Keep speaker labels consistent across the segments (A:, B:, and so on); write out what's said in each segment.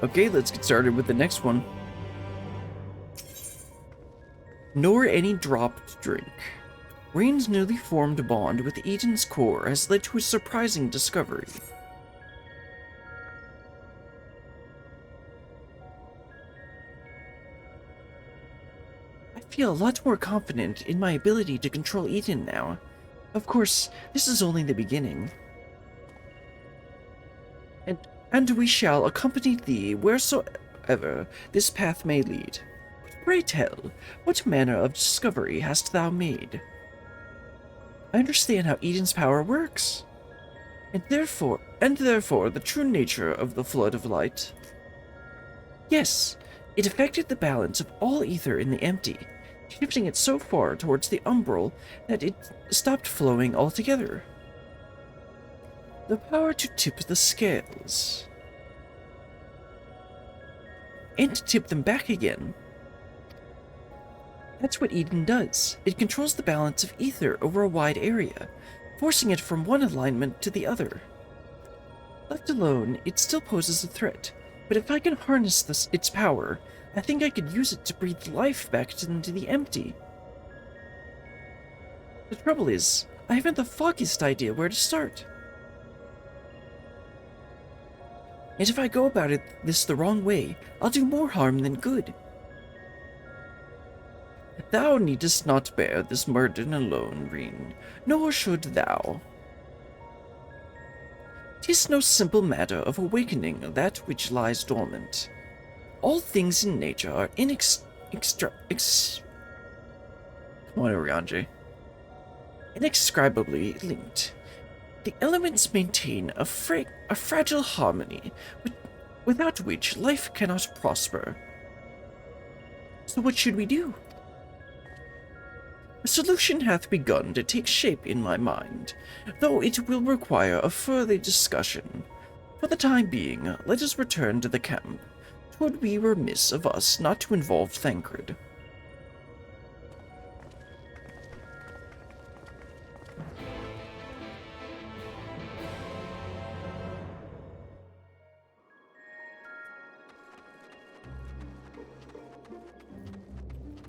A: Okay, let's get started with the next one. Nor any drop to drink. Rain's newly formed bond with Eden's core has led to a surprising discovery. I feel a lot more confident in my ability to control Eden now. Of course, this is only the beginning. And we shall accompany thee wheresoever this path may lead. Pray tell, what manner of discovery hast thou made? I understand how Eden's power works, and therefore the true nature of the flood of light. Yes, it affected the balance of all ether in the empty, shifting it so far towards the umbral that it stopped flowing altogether. The power to tip the scales, and to tip them back again. That's what Eden does. It controls the balance of ether over a wide area, forcing it from one alignment to the other. Left alone, it still poses a threat, but if I can harness its power, I think I could use it to breathe life back into the empty. The trouble is, I haven't the foggiest idea where to start. And if I go about this the wrong way, I'll do more harm than good. Thou needest not bear this burden alone, Reen, nor should thou. 'Tis no simple matter of awakening that which lies dormant. All things in nature are Come on, Oriange. Inextricably linked. The elements maintain a fragile harmony, without which life cannot prosper. So what should we do? A solution hath begun to take shape in my mind, though it will require a further discussion. For the time being, let us return to the camp. 'Twould be remiss of us not to involve Thancred.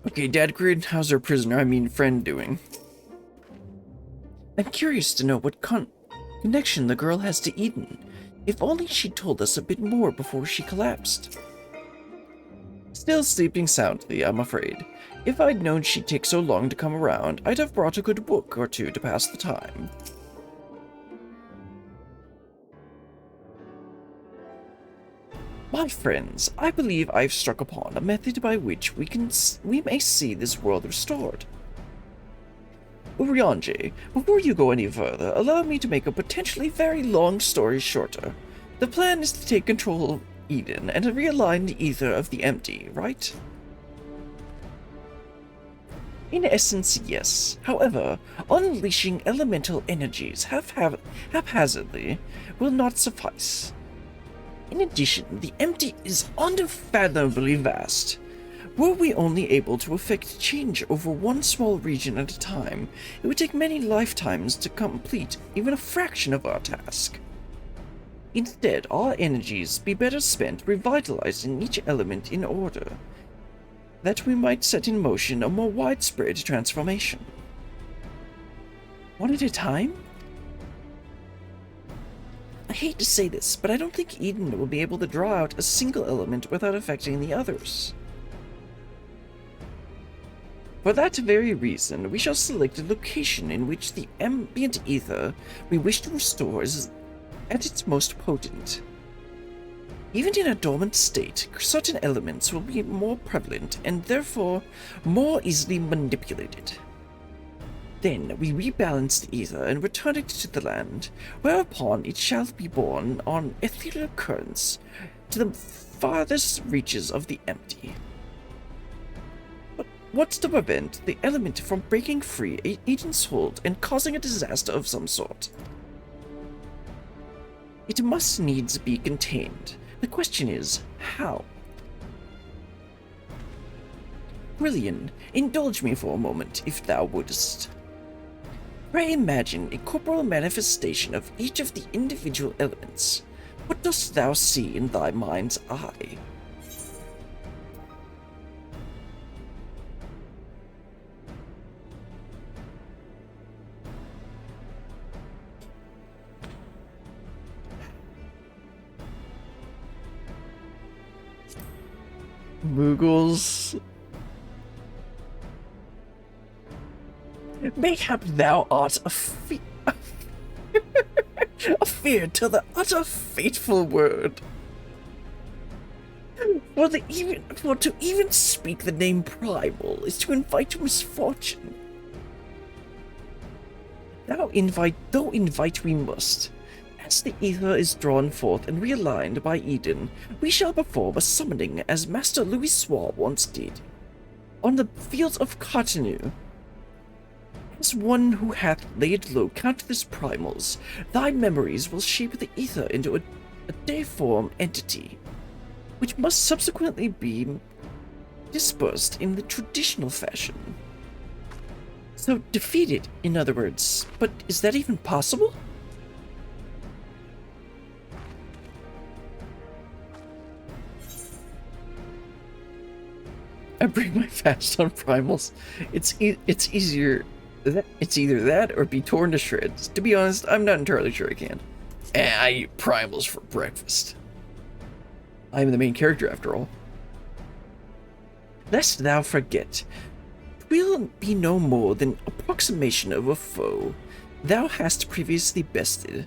A: Okay, Dadgrid, how's our friend doing? I'm curious to know what connection the girl has to Eden. If only she'd told us a bit more before she collapsed. Still sleeping soundly, I'm afraid. If I'd known she'd take so long to come around, I'd have brought a good book or two to pass the time. My friends, I believe I've struck upon a method by which we may see this world restored. Urianger, before you go any further, allow me to make a potentially very long story shorter. The plan is to take control of Eden and realign the ether of the empty, right? In essence, yes. However, unleashing elemental energies haphazardly will not suffice. In addition, the empty is unfathomably vast. Were we only able to effect change over one small region at a time, it would take many lifetimes to complete even a fraction of our task. Instead, our energies be better spent revitalizing each element in order that we might set in motion a more widespread transformation. One at a time? I hate to say this, but I don't think Eden will be able to draw out a single element without affecting the others. For that very reason, we shall select a location in which the ambient ether we wish to restore is at its most potent. Even in a dormant state, certain elements will be more prevalent and therefore more easily manipulated. Then we rebalance the ether and return it to the land, whereupon it shall be borne on ethereal currents to the farthest reaches of the empty. But what's to prevent the element from breaking free Eden's hold and causing a disaster of some sort? It must needs be contained. The question is, how? Brilliant, indulge me for a moment, if thou wouldst. Pray imagine a corporal manifestation of each of the individual elements. What dost thou see in thy mind's eye? Moogles. Mayhap thou art a fear to the utter fateful word. For to even speak the name Primal is to invite misfortune. Though invite we must. As the ether is drawn forth and realigned by Eden, we shall perform a summoning as Master Louis Swar once did. On the fields of Cartenu, as one who hath laid low countless primals, thy memories will shape the ether into a deiform entity, which must subsequently be dispersed in the traditional fashion. So defeat it, in other words. But is that even possible? I bring my fast on primals. It's easier. It's either that or be torn to shreds. To be honest, I'm not entirely sure I can. And I eat primals for breakfast. I'm the main character after all. Lest thou forget, 'twill be no more than approximation of a foe thou hast previously bested.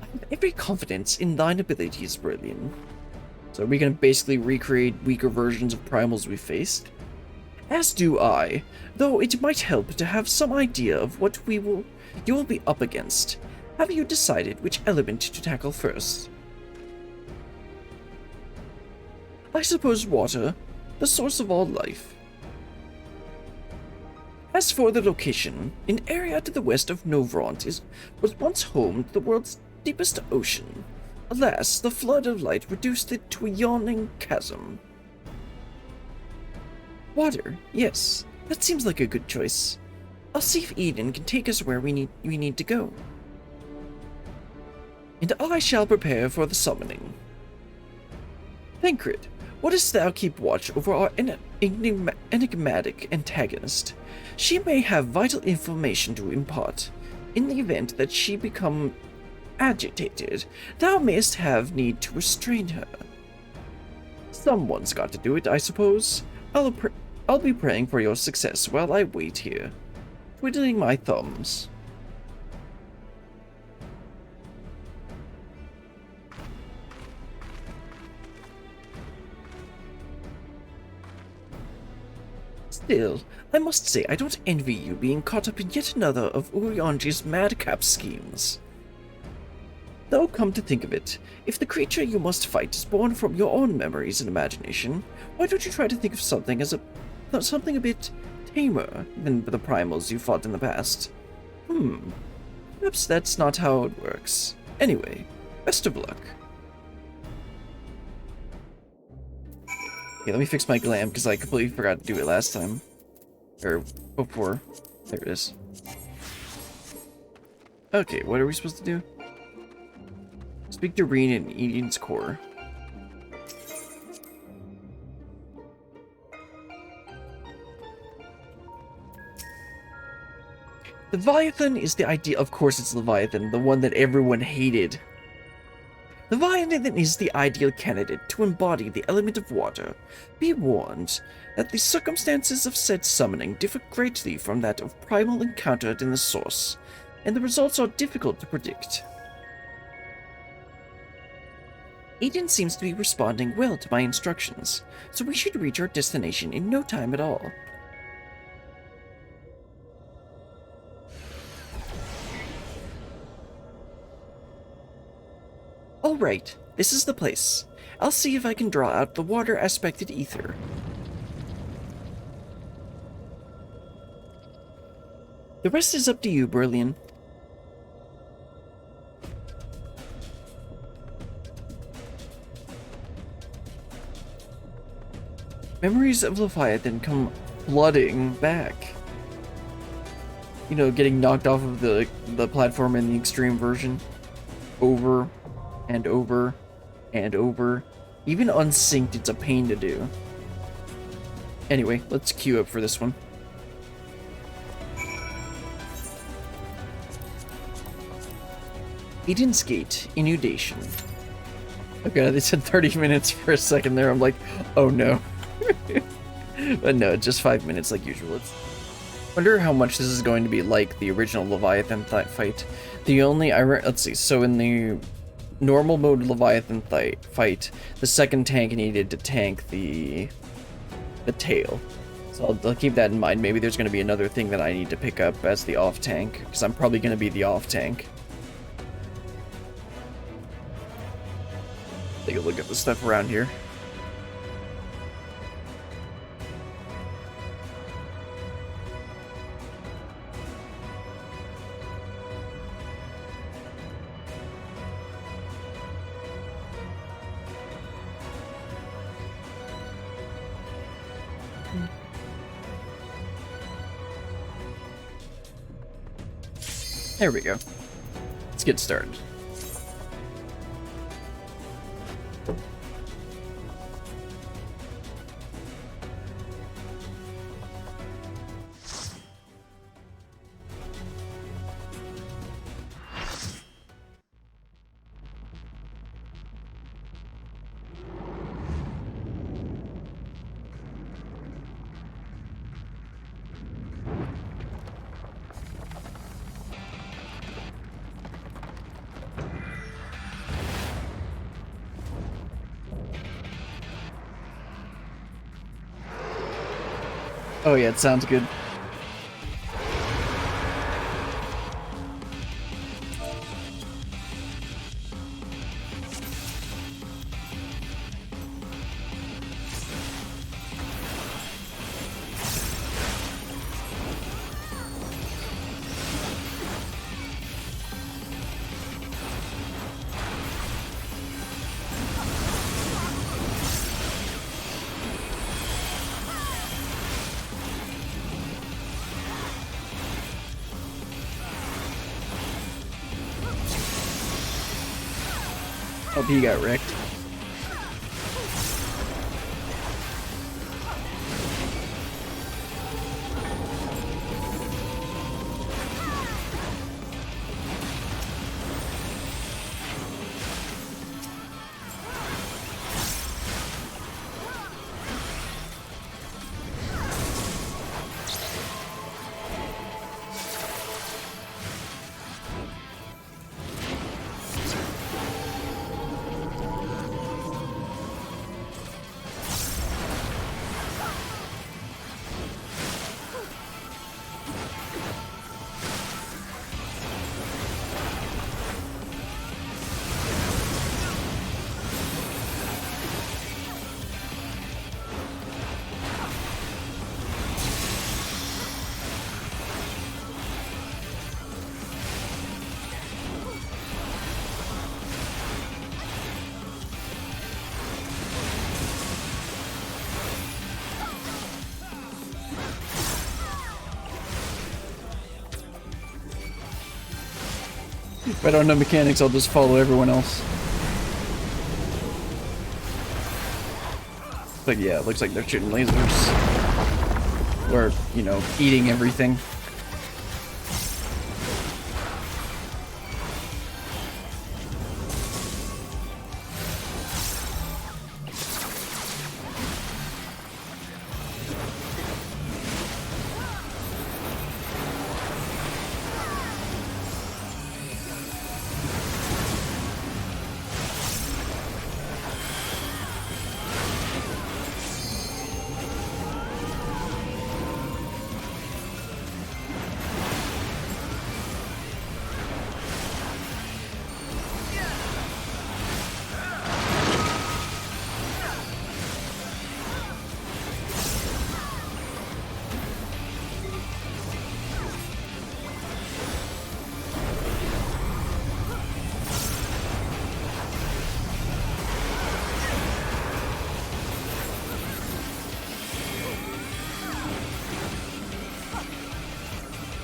A: I have every confidence in thine abilities, Brilliant. So are we going to basically recreate weaker versions of primals we faced? As do I, though it might help to have some idea of what you will be up against. Have you decided which element to tackle first? I suppose water, the source of all life. As for the location, an area to the west of Novront was once home to the world's deepest ocean. Alas, the flood of light reduced it to a yawning chasm. Water, yes, that seems like a good choice. I'll see if Eden can take us where we need to go. And I shall prepare for the summoning. Thancred, wouldst thou keep watch over our enigmatic antagonist? She may have vital information to impart. In the event that she become agitated, thou mayst have need to restrain her. Someone's got to do it, I suppose. I'll be praying for your success while I wait here, twiddling my thumbs. Still, I must say I don't envy you being caught up in yet another of Urianji's madcap schemes. Though, come to think of it, if the creature you must fight is born from your own memories and imagination, why don't you try to think of something a bit tamer than the primals you fought in the past? Perhaps that's not how it works. Anyway, best of luck. Okay, let me fix my glam, because I completely forgot to do it last time. Or before. There it is. Okay, what are we supposed to do? Speak to Reen in Eden's core. Levaiathan is the idea. Of course, it's Levaiathan, the one that everyone hated. Levaiathan is the ideal candidate to embody the element of water. Be warned that the circumstances of said summoning differ greatly from that of primal encountered in the source, and the results are difficult to predict. Eden seems to be responding well to my instructions, so we should reach our destination in no time at all. Alright, this is the place. I'll see if I can draw out the water-aspected ether. The rest is up to you, Brilliant. Memories of Leviathan come flooding back. You know, getting knocked off of the platform in the extreme version. Over and over and over. Even unsynced, it's a pain to do. Anyway, let's queue up for this one. Eden's Gate, Inundation. Okay, they said 30 minutes for a second there. I'm like, oh no. But no, just 5 minutes like usual. Wonder how much this is going to be like the original Leviathan fight. The only, let's see, so in the normal mode Leviathan fight, the second tank needed to tank the tail. So I'll keep that in mind. Maybe there's going to be another thing that I need to pick up as the off tank, because I'm probably going to be the off tank. Take a look at the stuff around here. There we go. Let's get started. Oh yeah, it sounds good. Oh, he got wrecked. If I don't know mechanics, I'll just follow everyone else. But yeah, it looks like they're shooting lasers. Or, you know, eating everything.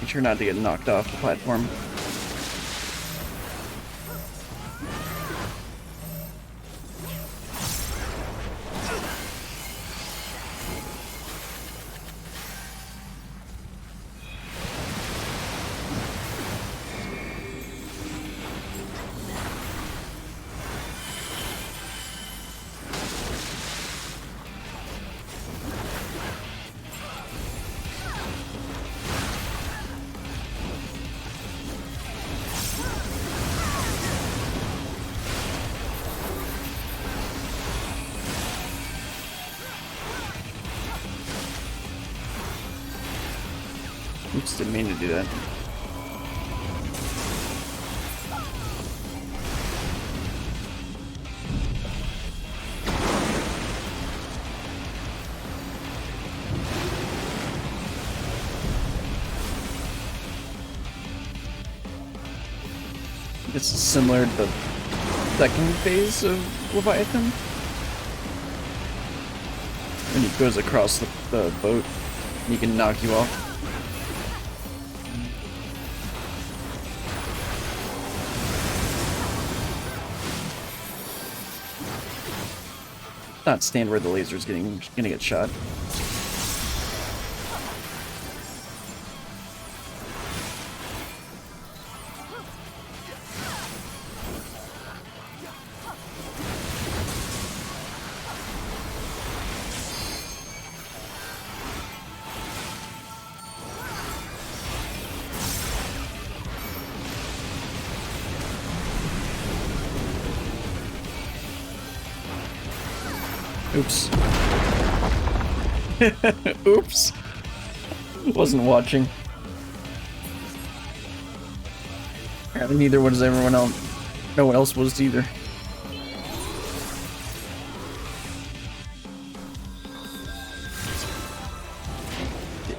A: Make sure not to get knocked off the platform. Oops, didn't mean to do that. This is similar to the second phase of Leviathan. When he goes across the boat, he can knock you off. Not stand where the laser's gonna get shot. Oops. Oops. Wasn't watching. Apparently neither was everyone else. No one else was either.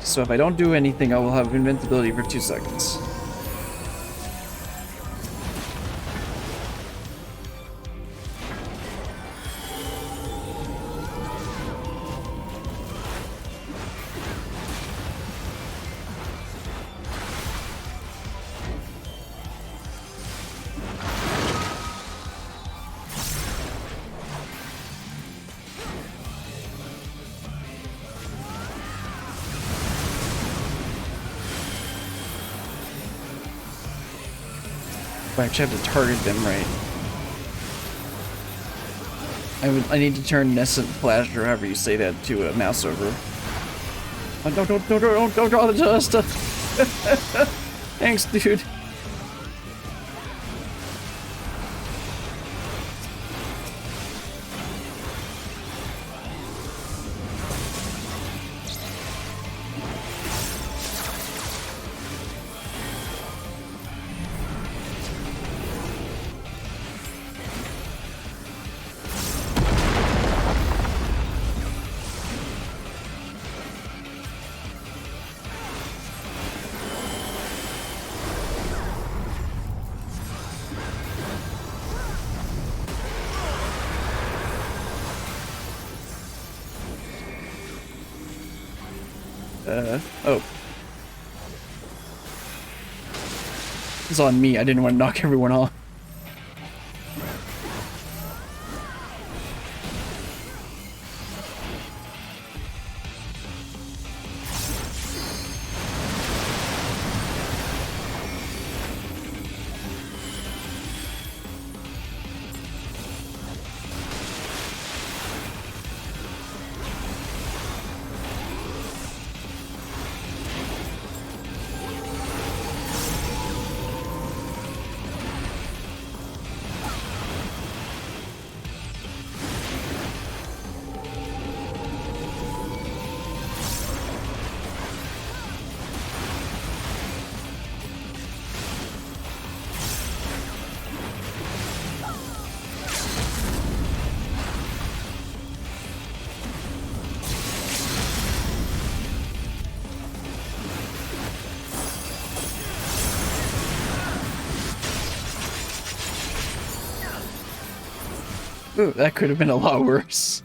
A: So if I don't do anything, I will have invincibility for 2 seconds. I actually have to target them right. I need to turn Nescent Flash, or however you say that, to a mouse over. Oh, don't draw the dust! Thanks, dude. Oh. It's on me. I didn't want to knock everyone off. Ooh, that could have been a lot worse.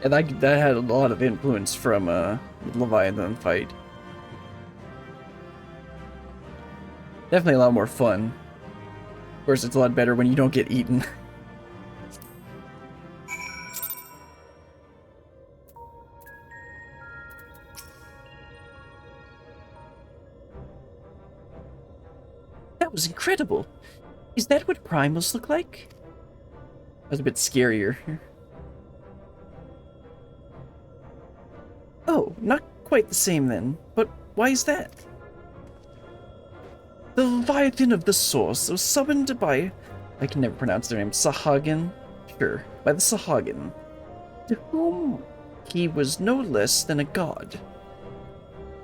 A: And that had a lot of influence from the Leviathan fight. Definitely a lot more fun. Of course, it's a lot better when you don't get eaten. That was incredible. Is that what Primals look like? That was a bit scarier. Oh, not quite the same then. But why is that? The Leviathan of the Source was summoned by... I can never pronounce their name. Sahagin? Sure, by the Sahagin, to whom he was no less than a god.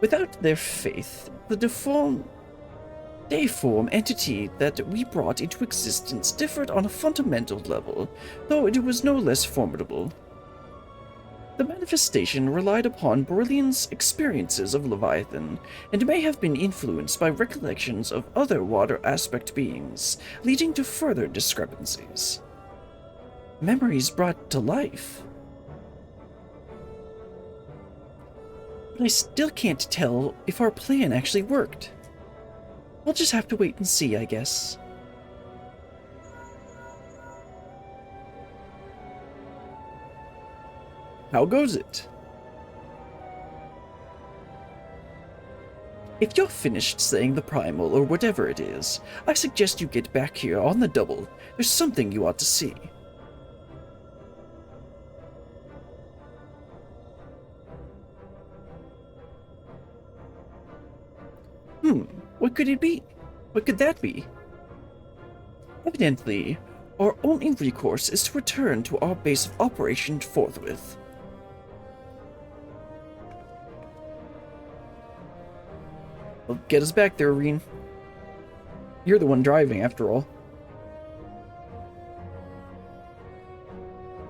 A: Without their faith, the deform entity that we brought into existence differed on a fundamental level, though it was no less formidable. The manifestation relied upon Beryllian's experiences of Leviathan, and may have been influenced by recollections of other water aspect beings, leading to further discrepancies. Memories brought to life. But I still can't tell if our plan actually worked. We'll just have to wait and see, I guess. How goes it? If you're finished saying the primal or whatever it is, I suggest you get back here on the double. There's something you ought to see. What could it be? What could that be? Evidently, our only recourse is to return to our base of operation forthwith. Well, get us back there, Reen. You're the one driving, after all.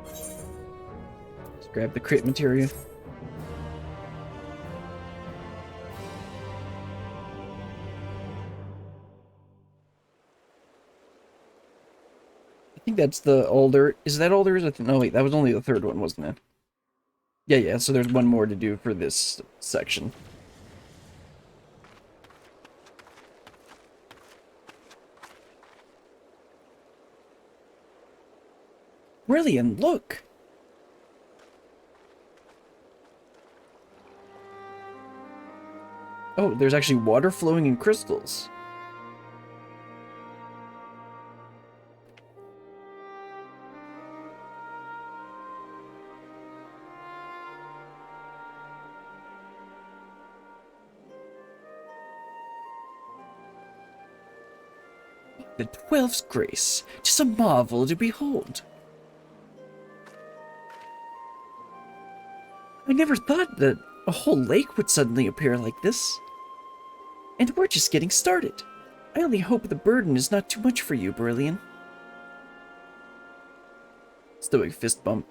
A: Let's grab the crit material. I think that's the older. Is that all there is? No, wait, that was only the third one, wasn't it? Yeah, so there's one more to do for this section. Brilliant, look! Oh, there's actually water flowing in crystals. The 12's grace, 'tis a marvel to behold. I never thought that a whole lake would suddenly appear like this. And we're just getting started. I only hope the burden is not too much for you, Beryllian. Stoic fist bump.